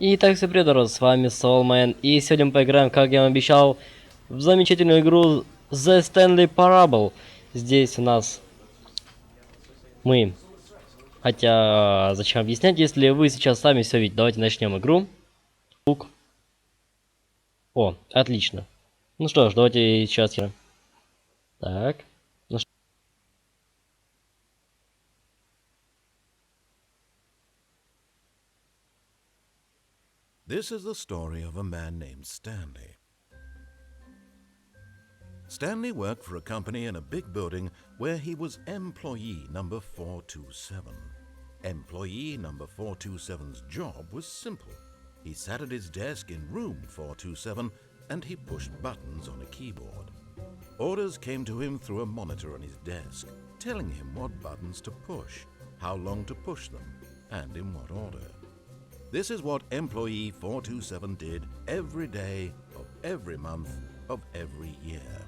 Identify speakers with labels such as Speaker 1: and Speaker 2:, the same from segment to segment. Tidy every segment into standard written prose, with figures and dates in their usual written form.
Speaker 1: Итак, всем привет, народ, с вами Soulman, и сегодня мы поиграем, как я вам обещал, в замечательную игру The Stanley Parable. Здесь у нас мы... Хотя, зачем объяснять, если вы сейчас сами все видите. Давайте начнем игру. Лук. О, отлично. Ну что ж, давайте сейчас я... Так. Ну что...
Speaker 2: This is the story of a man named Stanley. Stanley worked for a company in a big building where he was employee number 427. Employee number 427's job was simple. He sat at his desk in room 427 and he pushed buttons on a keyboard. Orders came to him through a monitor on his desk, telling him what buttons to push, how long to push them, and in what order. This is what employee 427 did every day of every month of every year.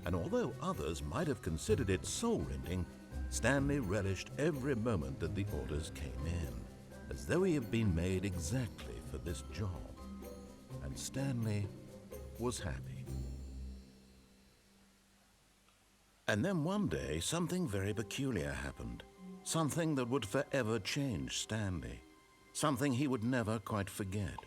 Speaker 2: And although others might have considered it soul-rending, Stanley relished every moment that the orders came in, as though he had been made exactly for this job. And Stanley was happy. And then one day, something very peculiar happened. Something that would forever change Stanley. Something he would never quite forget.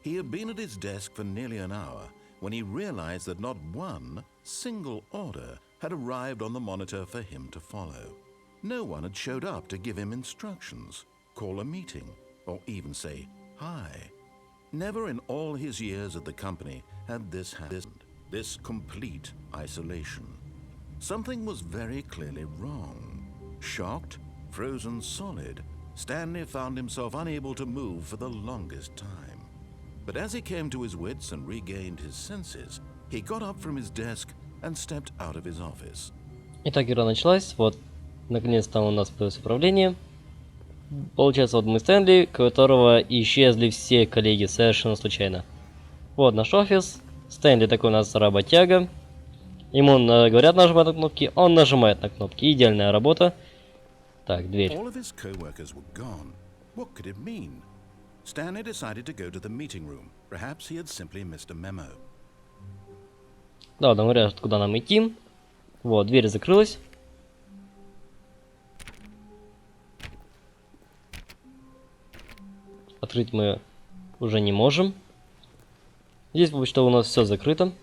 Speaker 2: He had been at his desk for nearly an hour when he realized that not one single order had arrived on the monitor for him to follow. No one had showed up to give him instructions, call a meeting, or even say hi. Never in all his years at the company had this happened, this complete isolation. Something was very clearly wrong. Shocked, frozen solid, Stanley found himself unable to move for the longest time. But as he came to his wits and regained his senses, he got up from his desk and stepped out of his office.
Speaker 1: Итак, игра началась. Вот, наконец-то у нас появилось управление. Получается, вот мы Стэнли, у которого исчезли все коллеги совершенно случайно. Вот наш офис. Стэнли такой у нас работяга. Ему говорят нажимать на кнопки, он нажимает на кнопки. Идеальная работа. Так, дверь.
Speaker 2: All of his co-workers were gone. What could it mean? Stanley decided to go to the meeting room. Perhaps he had simply missed a memo.
Speaker 1: Да, говорят, куда нам идти. Вот, дверь закрылась. Открыть мы уже не можем. Здесь что у нас все закрыто.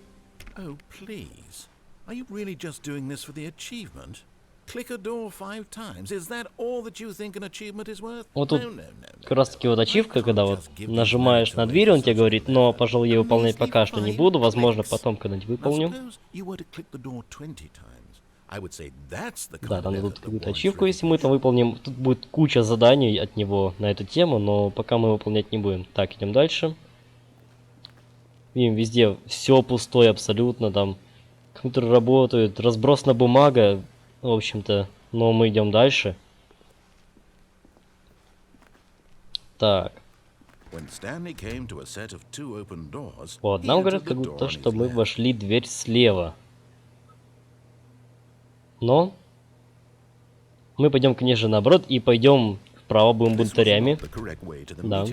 Speaker 2: Oh, please. Are you really just doing this for the achievement? Click a door 5 times. Is that all that you think an achievement is worth?
Speaker 1: Вот тут как раз таки вот ачивка, когда вот нажимаешь на дверь, он тебе говорит, но, пожалуй, я выполнять пока что не буду, возможно, потом когда-нибудь выполню. Да, там дадут какую-то ачивку, если мы там выполним. Тут будет куча заданий от него на эту тему, но пока мы выполнять не будем. Так, идем дальше. Видим, везде все пустое абсолютно, там компьютеры работают, разбросана бумага. В общем-то, но мы идем дальше. Так. Вот, нам говорят, как будто, что мы вошли в дверь слева. Но мы пойдем, конечно, наоборот, и пойдем вправо, будем бунтарями. Да.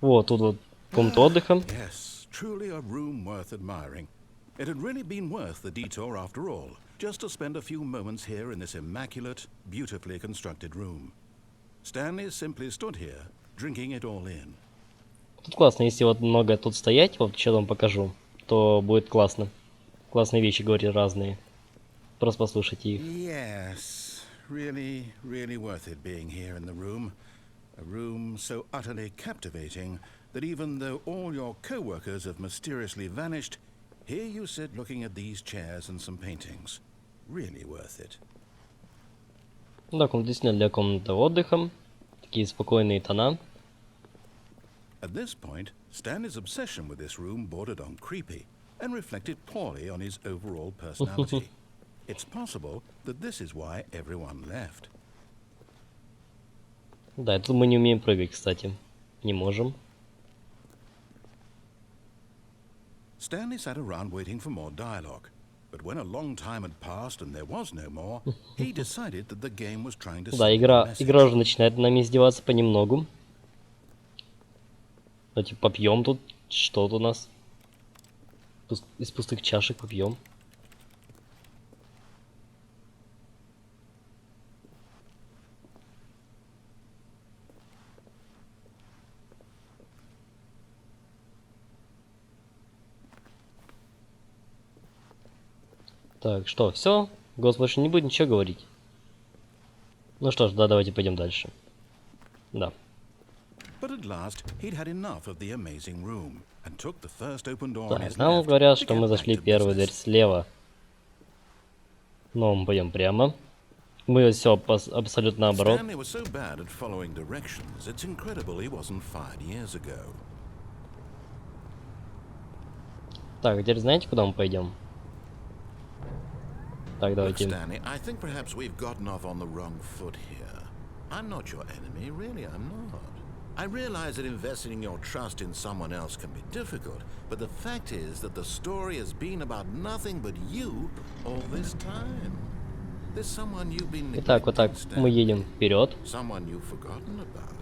Speaker 1: Вот, тут вот комната отдыха.
Speaker 2: Yes, truly a room worth admiring. It had really been worth the detour after all, just to spend a few moments here in this immaculate, beautifully constructed room. Stanley simply stood here, drinking it all in.
Speaker 1: Тут классно, если вот много тут стоять, вот что вам покажу, то будет классно. Классные вещи говорят разные. Просто послушайте их.
Speaker 2: Yes, really, really worth it being here in the room. A room so utterly captivating that even though all your co-workers have mysteriously vanished, here you sit looking at these chairs and some paintings. Really worth it.
Speaker 1: Да, действительно для комнаты отдыха. Такие спокойные тона.
Speaker 2: At this point, Stanley's obsession with this room bordered on creepy and reflected poorly on his overall personality. It's possible that this is why everyone left.
Speaker 1: Да, тут мы не умеем прыгать, кстати. Не можем.
Speaker 2: Stanley sat around waiting for more dialogue. But when a long time had passed and there was no more, he decided that the game was trying to
Speaker 1: Да,
Speaker 2: send him a
Speaker 1: игра
Speaker 2: message.
Speaker 1: уже начинает над нами издеваться понемногу. Давайте попьем тут. Что тут у нас? Из пустых чашек попьем. Так, что, все? Голос больше не будет ничего говорить. Ну что ж, да, давайте пойдем дальше. Да.
Speaker 2: But at last, he'd had enough of the amazing room and took the first open door on
Speaker 1: Так,
Speaker 2: his
Speaker 1: нам
Speaker 2: left
Speaker 1: говорят,
Speaker 2: to
Speaker 1: что
Speaker 2: get
Speaker 1: мы
Speaker 2: back
Speaker 1: зашли
Speaker 2: to
Speaker 1: первую дверь
Speaker 2: business.
Speaker 1: слева. Но мы пойдем прямо. Мы все абсолютно наоборот.
Speaker 2: Stanley was so bad at following directions, it's incredible he wasn't fired years ago.
Speaker 1: Так, теперь знаете, куда мы пойдем? Так,
Speaker 2: Look,
Speaker 1: давайте.
Speaker 2: Stanley, I think perhaps we've gotten off on the wrong foot here. I'm not your enemy, really, I'm not. I realize that investing your trust in someone else can be difficult, but the fact is that the story has been about nothing but you all this time. There's someone you've been
Speaker 1: Итак, вот так
Speaker 2: neglecting,
Speaker 1: мы
Speaker 2: Stanley.
Speaker 1: едем вперед.
Speaker 2: Someone you've forgotten about.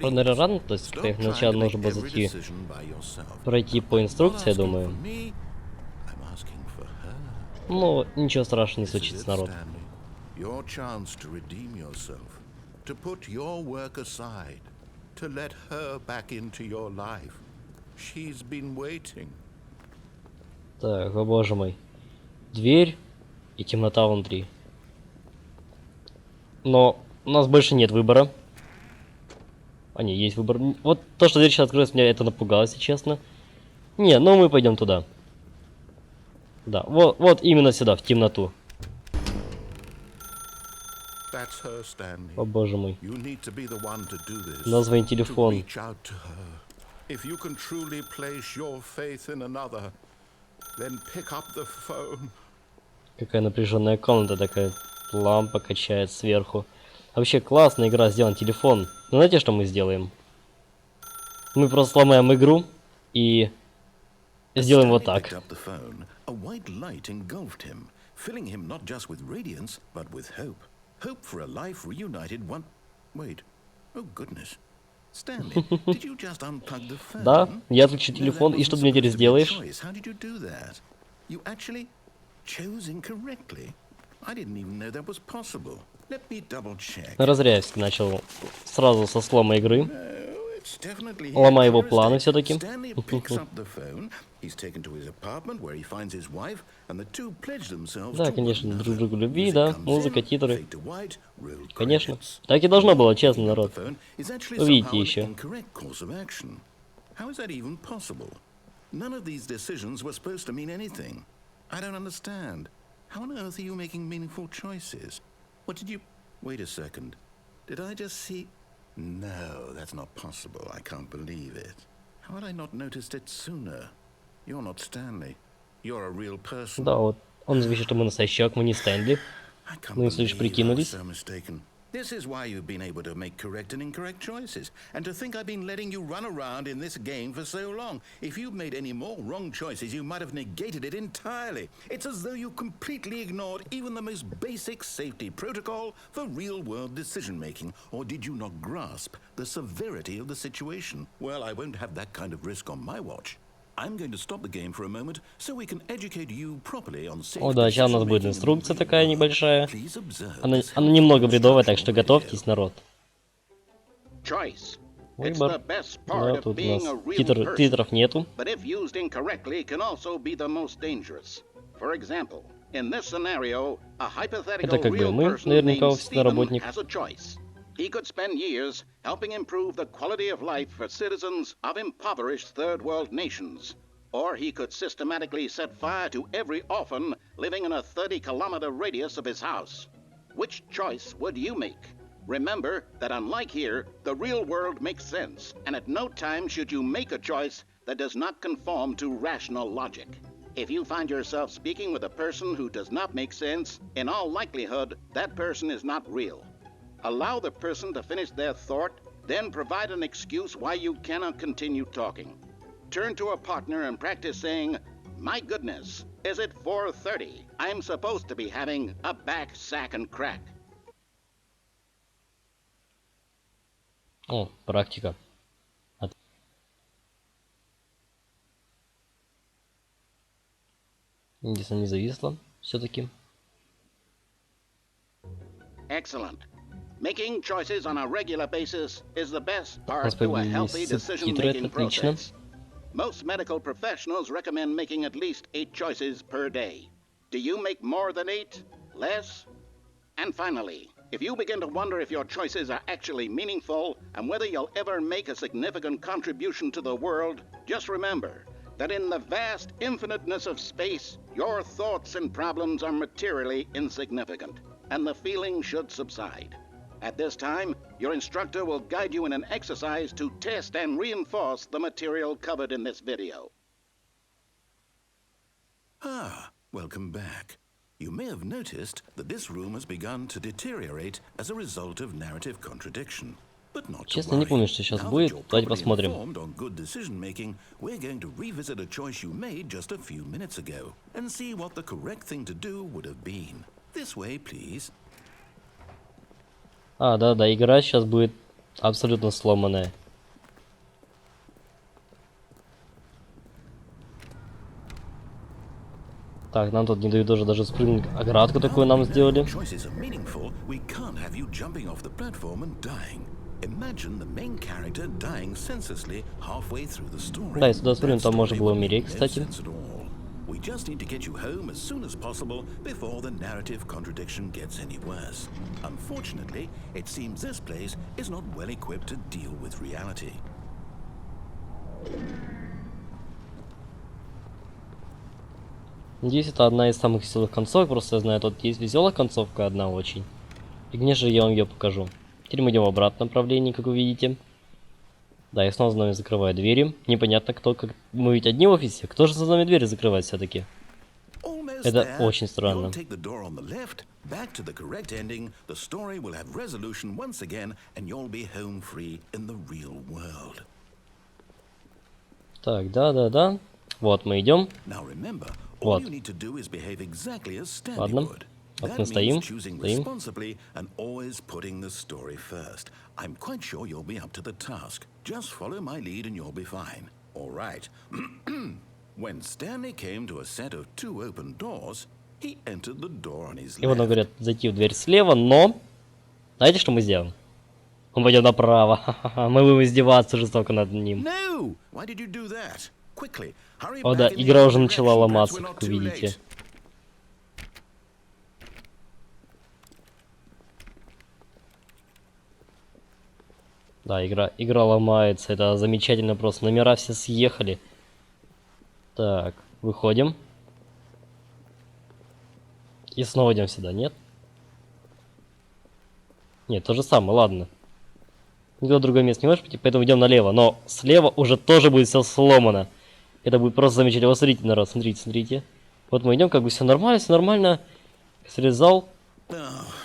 Speaker 1: Правда, наверное,
Speaker 2: Please,
Speaker 1: рано, то есть,
Speaker 2: stop
Speaker 1: как
Speaker 2: trying
Speaker 1: начало
Speaker 2: to make
Speaker 1: нужно было
Speaker 2: every
Speaker 1: зайти,
Speaker 2: decision by yourself.
Speaker 1: пройти по
Speaker 2: I'm not
Speaker 1: инструкции, я
Speaker 2: asking
Speaker 1: думаю.
Speaker 2: for me, I'm asking for her.
Speaker 1: Ну, ничего страшного не
Speaker 2: This is
Speaker 1: случится,
Speaker 2: it,
Speaker 1: народ.
Speaker 2: Stanley. Your chance to redeem yourself, to put your work aside, to let her back into your life. She's been waiting.
Speaker 1: Так, о боже мой. Дверь и темнота внутри. Но у нас больше нет выбора. А, не, есть выбор. Вот то, что дверь сейчас открылась, меня это напугало, если честно. Не, ну мы пойдем туда. Да, вот именно сюда, в темноту.
Speaker 2: That's her, Stanley.
Speaker 1: О боже мой.
Speaker 2: You need to be the one to do this.
Speaker 1: Название
Speaker 2: To
Speaker 1: телефон.
Speaker 2: reach out to her. If you can truly place your faith in another, then pick up the phone.
Speaker 1: Какая напряженная комната, такая лампа качает сверху. А вообще классная игра, сделан телефон. Ну знаете, что мы сделаем? Мы просто сломаем игру и сделаем вот
Speaker 2: Stanley
Speaker 1: так.
Speaker 2: picked up the phone. A white light engulfed him, filling him not just with radiance, but with hope. Hope for a life reunited one... Wait. Oh, goodness. Stanley, did you just unplug the phone?
Speaker 1: Да, я отключу
Speaker 2: No, that
Speaker 1: телефон, и
Speaker 2: wasn't
Speaker 1: что ты мне теперь
Speaker 2: supposed to be a
Speaker 1: сделаешь?
Speaker 2: choice. How did you do that? You actually chose incorrectly. I didn't even know that was possible. Let me double check.
Speaker 1: Разряевский начал сразу со слома игры.
Speaker 2: No, it's definitely
Speaker 1: Ломай
Speaker 2: here,
Speaker 1: его
Speaker 2: clear as
Speaker 1: планы
Speaker 2: day.
Speaker 1: всё-таки.
Speaker 2: Stanley picks up the phone. He's taken to his apartment where he finds his wife, and the two pledge themselves
Speaker 1: Да,
Speaker 2: to
Speaker 1: конечно,
Speaker 2: one
Speaker 1: друг
Speaker 2: another.
Speaker 1: другу любви,
Speaker 2: Music
Speaker 1: да,
Speaker 2: comes
Speaker 1: музыка,
Speaker 2: in,
Speaker 1: титры.
Speaker 2: fade to white, roll
Speaker 1: Конечно.
Speaker 2: credits.
Speaker 1: Так и должно было, честно,
Speaker 2: Picking up
Speaker 1: народ.
Speaker 2: the phone is actually
Speaker 1: Увидите
Speaker 2: somehow an
Speaker 1: еще.
Speaker 2: incorrect course of action. How is that even possible? None of these decisions were supposed to mean anything. I don't understand. How on earth are you making meaningful choices? What did you... Wait a second. Did I just see... No, that's not possible. I can't believe it. How had I not noticed it sooner? You're not Stanley. You're a real person.
Speaker 1: Да, вот. Он зависит, что мы настоящий человек, мы не Стэнли.
Speaker 2: I can't
Speaker 1: Мы если лишь
Speaker 2: believe I was
Speaker 1: прикинулись.
Speaker 2: so mistaken. This is why you've been able to make correct and incorrect choices. And to think I've been letting you run around in this game for so long. If you'd made any more wrong choices, you might have negated it entirely. It's as though you completely ignored even the most basic safety protocol for real-world decision-making. Or did you not grasp the severity of the situation? Well, I won't have that kind of risk on my watch. I'm going to stop the game for a moment so we can educate you properly on safe
Speaker 1: О, да, сейчас у нас будет
Speaker 2: decision-making in the
Speaker 1: инструкция
Speaker 2: real
Speaker 1: такая
Speaker 2: world.
Speaker 1: небольшая.
Speaker 2: Please observe
Speaker 1: Она
Speaker 2: this
Speaker 1: немного
Speaker 2: helpful
Speaker 1: бредовая, так
Speaker 2: instructional
Speaker 1: что
Speaker 2: video.
Speaker 1: готовьтесь, народ.
Speaker 3: Choice. It's
Speaker 1: Выбор.
Speaker 3: the best
Speaker 1: Да,
Speaker 3: part of
Speaker 1: тут у
Speaker 3: being
Speaker 1: нас
Speaker 3: a real person,
Speaker 1: титров нету.
Speaker 3: but if used incorrectly can also be the most dangerous. For example, in this scenario, a hypothetical
Speaker 1: Это как бы
Speaker 3: real
Speaker 1: мы,
Speaker 3: person
Speaker 1: наверняка,
Speaker 3: named
Speaker 1: офисный
Speaker 3: Stephen
Speaker 1: работник.
Speaker 3: has a choice. He could spend years helping improve the quality of life for citizens of impoverished third world nations. Or he could systematically set fire to every orphan living in a 30-kilometer radius of his house. Which choice would you make? Remember that unlike here, the real world makes sense, and at no time should you make a choice that does not conform to rational logic. If you find yourself speaking with a person who does not make sense, in all likelihood, that person is not real. Allow the person to finish their thought, then provide an excuse why you cannot continue talking. Turn to a partner and practice saying, "My goodness, Is it 4:30? I'm supposed to be having a back, sack, and crack.
Speaker 1: О, практика. Здесь она не зависла все-таки.
Speaker 3: Excellent. Making choices on a regular basis is the best
Speaker 1: У нас
Speaker 3: part to a
Speaker 1: появились
Speaker 3: healthy
Speaker 1: субтитры, это
Speaker 3: decision-making
Speaker 1: отлично.
Speaker 3: process. Most medical professionals recommend making at least 8 choices per day. Do you make more than 8? Less? And finally, if you begin to wonder if your choices are actually meaningful and whether you'll ever make a significant contribution to the world, just remember that in the vast infiniteness of space, your thoughts and problems are materially insignificant, and the feeling should subside. At this time, your instructor will guide you in an exercise to test and reinforce the material covered in this video.
Speaker 2: Ah, welcome back. You may have noticed that this room has begun to deteriorate as a result of narrative contradiction. But not to
Speaker 1: Честно, не
Speaker 2: worry.
Speaker 1: помню, что сейчас
Speaker 2: Now that
Speaker 1: будет.
Speaker 2: you're
Speaker 1: Давайте
Speaker 2: properly
Speaker 1: посмотрим.
Speaker 2: informed on good decision-making, we're going to revisit a choice you made just a few minutes ago and see what the correct thing to do would have been. This way, please.
Speaker 1: А, да, игра сейчас будет абсолютно сломанная. Так, нам тут не дают даже спрыгнуть. Оградку такую нам сделали.
Speaker 2: Choices are meaningful, we can't have you jumping off the platform and dying. Imagine the main character dying senselessly halfway through the story.
Speaker 1: Да, и сюда смотрим, там
Speaker 2: That
Speaker 1: можно
Speaker 2: story
Speaker 1: было
Speaker 2: would make
Speaker 1: умереть,
Speaker 2: no
Speaker 1: кстати.
Speaker 2: sense at all. We just need to get you home as soon as possible before the narrative contradiction gets any worse. Unfortunately, it seems this place is not well equipped to deal with reality.
Speaker 1: Надеюсь, это одна из самых веселых концовок, просто я знаю, тут есть веселая концовка одна очень. И, конечно же, я вам ее покажу. Теперь мы идем в обратном направлении, как вы видите. Да, и снова за нами закрывают двери. Непонятно, кто, как... Мы ведь одни в офисе. Кто же за нами двери закрывает все-таки?
Speaker 2: Almost
Speaker 1: Это
Speaker 2: there.
Speaker 1: очень странно.
Speaker 2: You'll take the door on the left, back to the correct ending. The story will have resolution once again, and you'll be home free in the real world.
Speaker 1: Так, да. Вот мы идем.
Speaker 2: Now remember,
Speaker 1: Вот.
Speaker 2: all you need to do is behave exactly as Stanley
Speaker 1: Ладно.
Speaker 2: would.
Speaker 1: Вот
Speaker 2: That
Speaker 1: мы
Speaker 2: means
Speaker 1: стоим.
Speaker 2: choosing
Speaker 1: Стоим.
Speaker 2: responsibly and always putting the story first. I'm quite sure you'll be up to the task. Just follow my lead and you'll be fine. All right. When Stanley came to a set of 2 open doors, he entered the door on his
Speaker 1: И вот нам
Speaker 2: left.
Speaker 1: говорят зайти в дверь слева, но... Знаете, что мы сделаем? Мы пойдем направо. Ха-ха-ха. Мы будем издеваться жестоко над ним.
Speaker 2: No! Why did you do that? Quickly, hurry
Speaker 1: О да,
Speaker 2: back in the
Speaker 1: игра
Speaker 2: other
Speaker 1: уже начала
Speaker 2: direction.
Speaker 1: ломаться,
Speaker 2: Perhaps we're not
Speaker 1: как вы
Speaker 2: too
Speaker 1: видите.
Speaker 2: late.
Speaker 1: Да, игра ломается. Это замечательно просто. Номера все съехали. Так, выходим. И снова идем сюда, нет? Нет, то же самое, ладно. Никуда в другое место не можешь пойти, поэтому идем налево. Но слева уже тоже будет все сломано. Это будет просто замечательно. Вот смотрите, народ, смотрите. Вот мы идем, как бы все нормально. Срезал.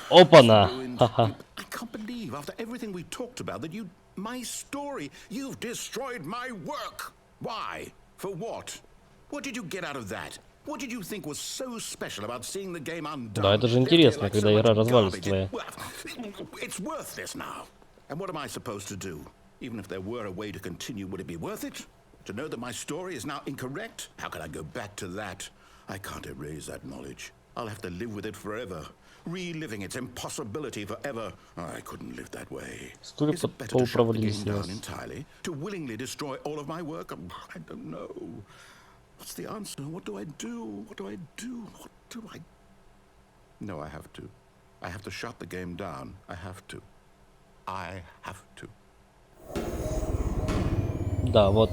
Speaker 1: Опа-на! Ха-ха.
Speaker 2: I can't believe after everything we talked about that you... My story, you've destroyed my work. Why? For what? What did you get out of that? What did you think was so special about seeing the game undone?
Speaker 1: Да, это же
Speaker 2: Left
Speaker 1: интересно,
Speaker 2: here like
Speaker 1: когда
Speaker 2: so
Speaker 1: игра
Speaker 2: much
Speaker 1: развалится
Speaker 2: garbage.
Speaker 1: твоя.
Speaker 2: Well, it's worthless now. And what am I supposed to do? Even if there were a way to continue, would it be worth it? To know that my story is now incorrect? How can I go back to that? I can't erase that knowledge. I'll have to live with it forever. Reliving its impossibility forever. I couldn't live that way.
Speaker 1: Стулья
Speaker 2: Is it better to shut the
Speaker 1: полупровалились
Speaker 2: game
Speaker 1: у
Speaker 2: down
Speaker 1: нас.
Speaker 2: entirely? To willingly destroy all of my work? I don't know. What's the answer? What do I do? What do I do? What do I... No, I have to. I have to shut the game down. I have to. I have to.
Speaker 1: Да, вот.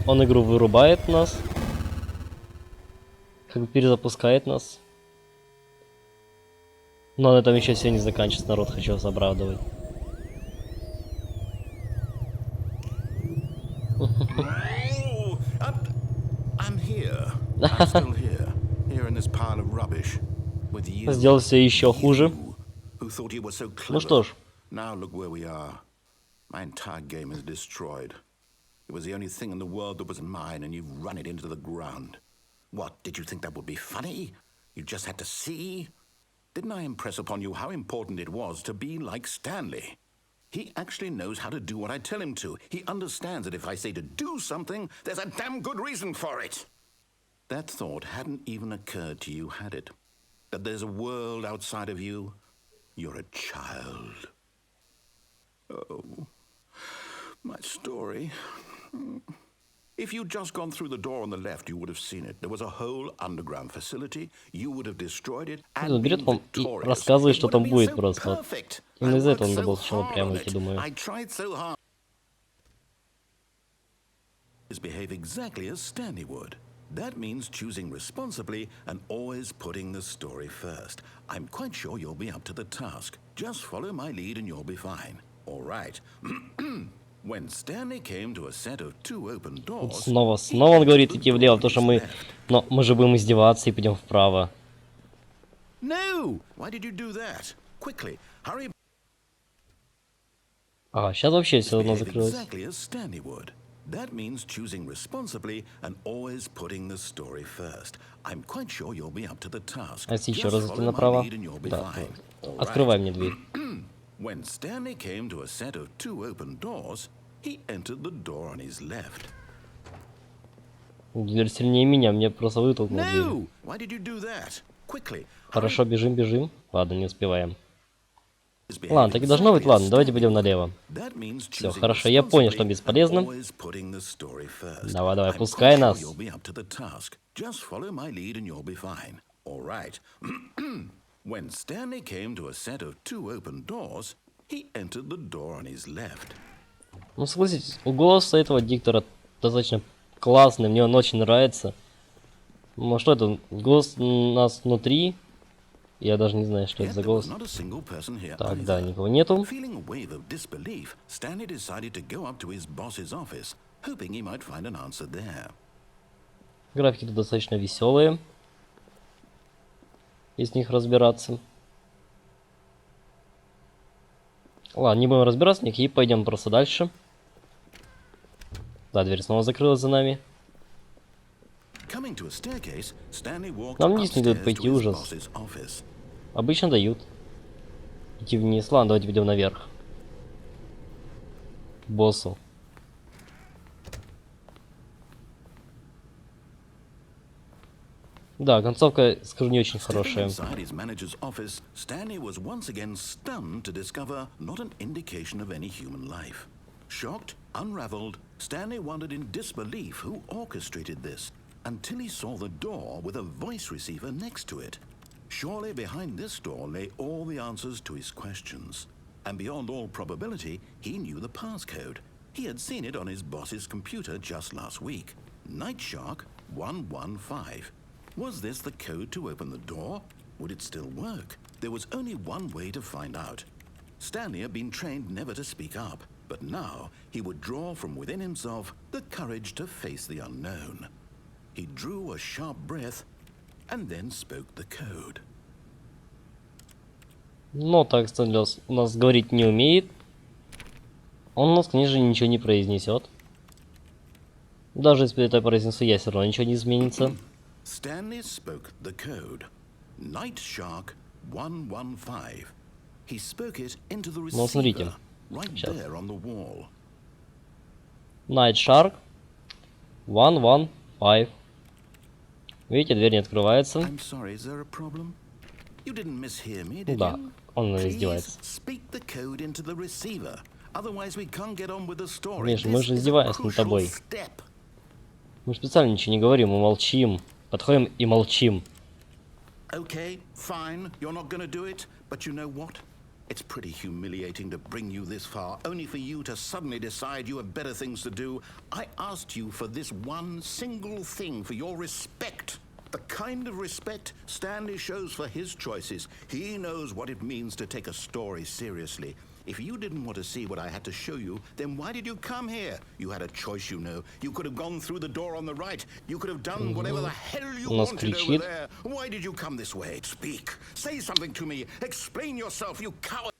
Speaker 1: Он игру вырубает нас. Как бы перезапускает нас. Но на этом еще все не заканчивается, народ, хочу вас оправдывать.
Speaker 2: Oh, I'm here. I'm still here. Here in this pile of rubbish. With you.
Speaker 1: Сделал все еще хуже.
Speaker 2: You, who thought you were so clever.
Speaker 1: Ну что ж.
Speaker 2: Now look where we are. My entire game is destroyed. It was the only thing in the world that was mine, and you've run it into the ground. What, did you think that would be funny? You just had to see? Didn't I impress upon you how important it was to be like Stanley? He actually knows how to do what I tell him to. He understands that if I say to do something, there's a damn good reason for it. That thought hadn't even occurred to you, had it? That there's a world outside of you? You're a child. Oh, my story. If you'd just gone through the door on the left, you would have seen it. There was a whole underground facility. You would have destroyed it and
Speaker 1: Берет
Speaker 2: been
Speaker 1: вам и
Speaker 2: victorious.
Speaker 1: рассказывает,
Speaker 2: It
Speaker 1: что
Speaker 2: would have
Speaker 1: там
Speaker 2: been
Speaker 1: будет
Speaker 2: so
Speaker 1: просто. Вот.
Speaker 2: perfect.
Speaker 1: Именно
Speaker 2: I
Speaker 1: из-за этого
Speaker 2: worked
Speaker 1: надо
Speaker 2: so
Speaker 1: было сначала
Speaker 2: hard
Speaker 1: прямо
Speaker 2: on
Speaker 1: идти,
Speaker 2: it.
Speaker 1: думаю.
Speaker 2: I tried so hard. Behave exactly as Stanley would. That means choosing responsibly and always putting the story first. I'm quite sure you'll be up to the task. Just follow my lead and you'll be fine. All right. When Stanley came to a set of two open doors,
Speaker 1: Снова он говорит идти влево, потому что мы... Но мы же будем издеваться и пойдем вправо.
Speaker 2: No! Why did you do that? Quickly, hurry.
Speaker 1: Ага, сейчас вообще все равно
Speaker 2: Behave
Speaker 1: закрылось.
Speaker 2: exactly as Stanley would. That means choosing responsibly and always putting the story first. I'm quite sure you'll be up to the task.
Speaker 1: А если еще
Speaker 2: Just
Speaker 1: раз идти
Speaker 2: follow my
Speaker 1: направо?
Speaker 2: lead and you'll be
Speaker 1: Да.
Speaker 2: fine. All
Speaker 1: Открывай
Speaker 2: right.
Speaker 1: мне дверь.
Speaker 2: When Stanley came to a set of two open doors, he entered the door on his left.
Speaker 1: Дверь сильнее меня, мне просто вытолкнул дверь.
Speaker 2: No! Why did you do that? Quickly.
Speaker 1: Хорошо, бежим. Ладно, не успеваем. Ладно, так и должно быть. Ладно, давайте пойдем налево. Все, хорошо, я понял, что бесполезно. Давай, пускай нас.
Speaker 2: When Stanley came to a set of two open doors, he entered the door on his left.
Speaker 1: Ну, согласитесь, голос этого диктора достаточно классный, мне он очень нравится. Ну, что это? Голос у нас внутри. Я даже не знаю, что это за голос. Так, да, никого нету.
Speaker 2: Feeling a wave of disbelief, Stanley decided to go up to his boss's office, hoping he might find an answer there.
Speaker 1: Графики тут достаточно веселые. Из них разбираться. Ладно, не будем разбираться в них и пойдем просто дальше. Да, дверь снова закрылась за нами. Нам вниз не дают пойти, ужас. Обычно дают. Идти вниз. Ладно, давайте пойдем наверх. К боссу. Да, концовка, скажу, не очень хорошая.
Speaker 2: Shocked, unraveled, Stanley wondered in disbelief who orchestrated this, until he saw the door with a voice receiver next to it. Surely behind this door lay all the answers to his questions. And beyond all probability, he knew the passcode. He had seen it on his boss's computer just last week. Nightshark 115. Was this the code to open the door? Would it still work? There was only one way to find out. Stanley had been trained never to speak up, but now he would draw from within himself the courage to face the unknown. He drew a sharp breath and then spoke the code.
Speaker 1: Но так Стэнлес у нас говорить не умеет. Он у нас, конечно, ничего не произнесет. Даже если это произнесу я, все равно ничего не изменится.
Speaker 2: Stanley spoke the code. Nightshark 115. He spoke it into the
Speaker 1: Ну, смотрите.
Speaker 2: receiver right there on the wall.
Speaker 1: Nightshark 115. Видите, дверь не открывается.
Speaker 2: I'm sorry, is there a problem? You didn't mishear me, did
Speaker 1: Да,
Speaker 2: you?
Speaker 1: он
Speaker 2: Please
Speaker 1: издевается.
Speaker 2: speak the code into the receiver. Otherwise we can't get on with the story.
Speaker 1: Миш, мы
Speaker 2: This
Speaker 1: же
Speaker 2: is a
Speaker 1: издеваемся над
Speaker 2: crucial
Speaker 1: тобой.
Speaker 2: step.
Speaker 1: Мы специально ничего не говорим, мы молчим. Подходим и молчим.
Speaker 2: Okay, fine, you're not gonna do it, but you know what? It's pretty humiliating to bring you this far, only for you to suddenly decide you have better things to do. I asked you for this one single thing, for your respect. The kind of respect Stanley shows for his choices. He knows what it means to take a story seriously. If you didn't want to see what I had to show you, then why did you come here? You had a choice, you know. You could have gone through the door on the right. You could have done whatever the hell you wanted over there. Why did you come this way? Speak. Say something to me. Explain yourself, you coward.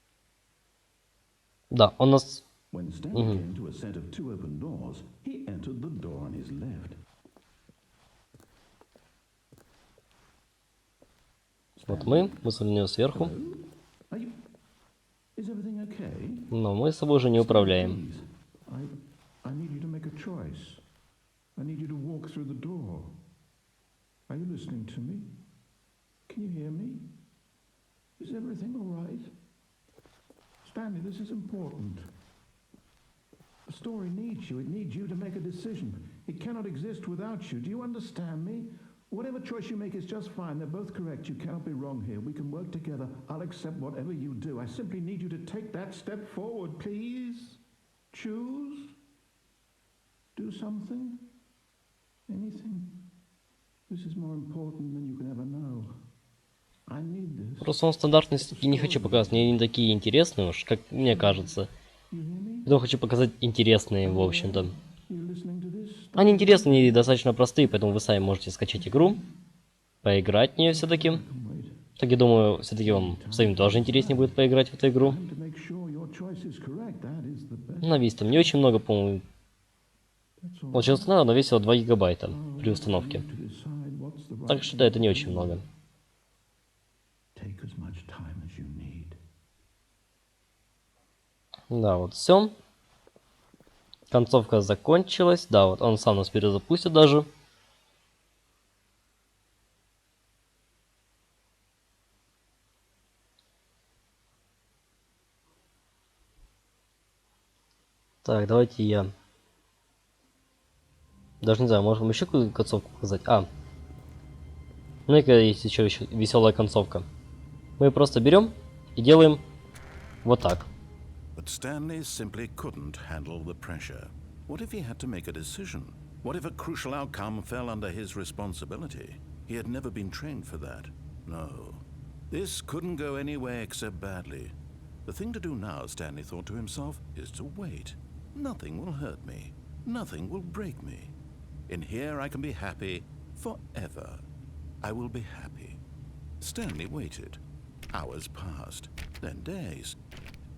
Speaker 1: Да, он нас...
Speaker 2: When Stanley came to a set of two open doors, he entered the door on his left.
Speaker 1: Вот мы с нее сверху,
Speaker 2: Are you... Is everything okay?
Speaker 1: но мы с собой уже не управляем.
Speaker 2: Please, I need you to make a choice. I need you to walk through the door. Are you listening to me? Can you hear me? Is everything all right? Stanley, this is important. The story needs you. It needs you to make a decision. It cannot exist without you. Do you understand me? Whatever choice you make is just fine. They're both correct. You cannot be wrong here. We can work together. I'll accept whatever you do. I simply need you to take that step forward, please. Choose. Do something. Anything. This is more important than you can ever know. I need this.
Speaker 1: Просто он стандартности не хочу показывать, мне не такие интересные уж, как мне кажется.
Speaker 2: You hear me?
Speaker 1: Я хочу показать интересные, в общем-то.
Speaker 2: You listening to this?
Speaker 1: Они интересные и достаточно простые, поэтому вы сами можете скачать игру, поиграть в нее все-таки.
Speaker 2: Wait.
Speaker 1: Так я думаю, все-таки вам самим тоже интереснее будет поиграть в эту игру.
Speaker 2: To make sure your choice is correct, that is the best.
Speaker 1: На весь там не очень много, по-моему.
Speaker 2: That's all.
Speaker 1: Получилось, она весила 2 гигабайта при установке.
Speaker 2: To decide what's the right
Speaker 1: Так что да, это не очень много.
Speaker 2: Take as much time as you need.
Speaker 1: Да, вот все. Концовка закончилась. Да, вот он сам нас перезапустит даже. Так, давайте я... Даже не знаю, может вам еще какую-то концовку показать? Ну и есть еще веселая концовка. Мы просто берем и делаем вот так.
Speaker 2: But Stanley simply couldn't handle the pressure. What if he had to make a decision? What if a crucial outcome fell under his responsibility? He had never been trained for that. No. This couldn't go anywhere except badly. The thing to do now, Stanley thought to himself, is to wait. Nothing will hurt me. Nothing will break me. In here I can be happy forever. I will be happy. Stanley waited. Hours passed, then days.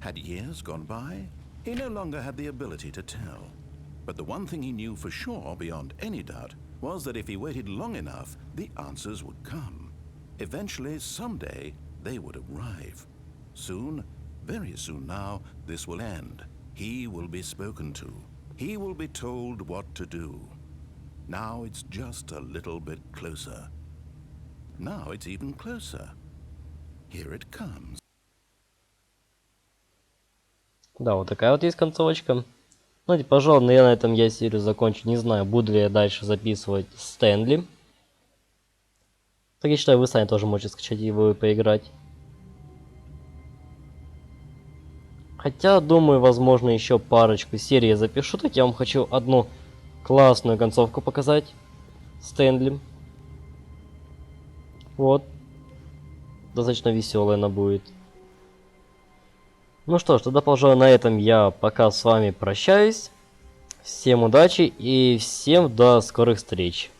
Speaker 2: Had years gone by? He no longer had the ability to tell. But the one thing he knew for sure, beyond any doubt, was that if he waited long enough, the answers would come. Eventually, someday, they would arrive. Soon, very soon now, this will end. He will be spoken to. He will be told what to do. Now it's just a little bit closer. Now it's even closer. Here it comes.
Speaker 1: Да, вот такая вот есть концовочка. Ну и, пожалуй, я на этом серию закончу. Не знаю, буду ли я дальше записывать Стэнли. Так я считаю, вы сами тоже можете скачать его и поиграть. Хотя, думаю, возможно, еще парочку серий я запишу. Так я вам хочу одну классную концовку показать. Стэнли. Вот. Достаточно веселая она будет. Ну что ж, тогда, пожалуй, на этом я пока с вами прощаюсь. Всем удачи и всем до скорых встреч.